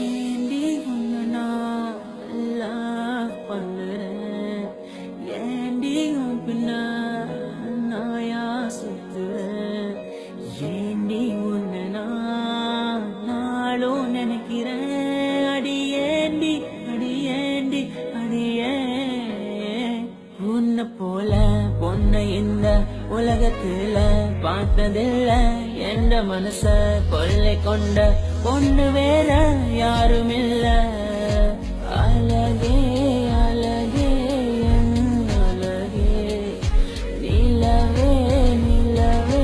ஏண்டி உன்னை நான் love பண்ணுறேன், ஏண்டி உன் பின்ன நாயா சுத்துறேன், ஏண்டி உன்னை நான் நாளும் நினைக்கிறேன், அடியேண்டி அடியேண்டி அடியே உன்னை போல பொண்ணை இந்த உலகத்துல பார்த்ததில்ல, என்ற மனச கொள்ளை கொண்ட பொண்ணு வேற யாரும் இல்ல. அழகே அழகே என் அழகே, நிலவே நிலவே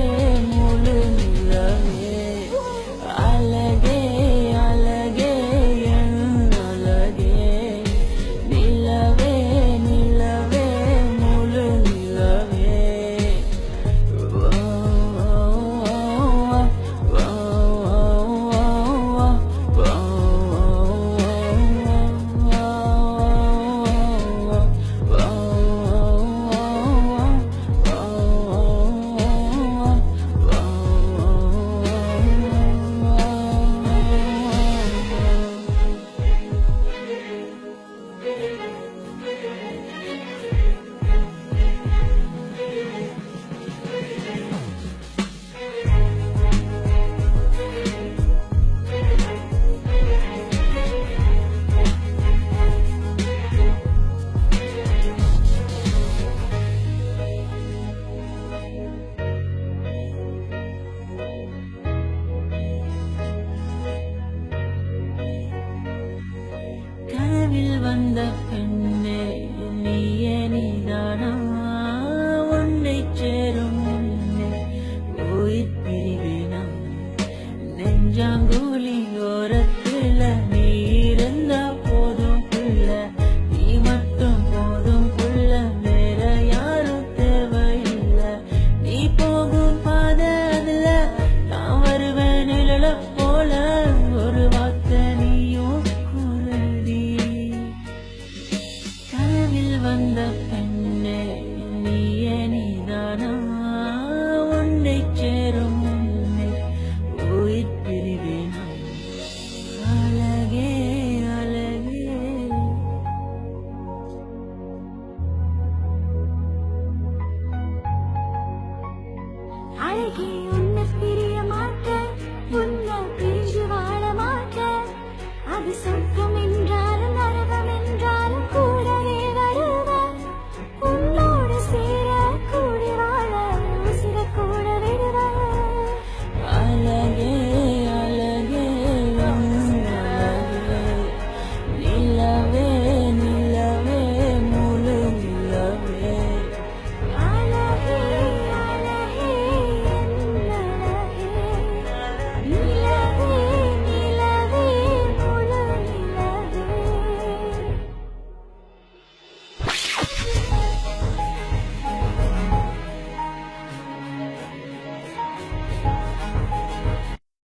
முழு நிலவே, அழகே அழகே என் அழகே, நிலவே நிலவே முழு நிலவே. கனவில் வந்த பெண்ணே நீயே நீதானா, உன்னை சேரும் முன்னே உயிர் பிரிவேனா, நெஞ்சாங்குழி ஓரத்துல நீ இருந்தா போதும் புள்ள, நீ மட்டும் போதும் புள்ள, வேற யாரும் தேவையில்லை, நீ போகும் பாதை அதுல நான் வருவேன் நிழல போல, ஒரு வார்த்தை நீயும் கூறடி. கனவில் வந்த பெண்ணே நீயே நீதானா, உன்னை சேரும் முன்னே உயிர் பிரிவேனா, அழகே அழகே. அழகே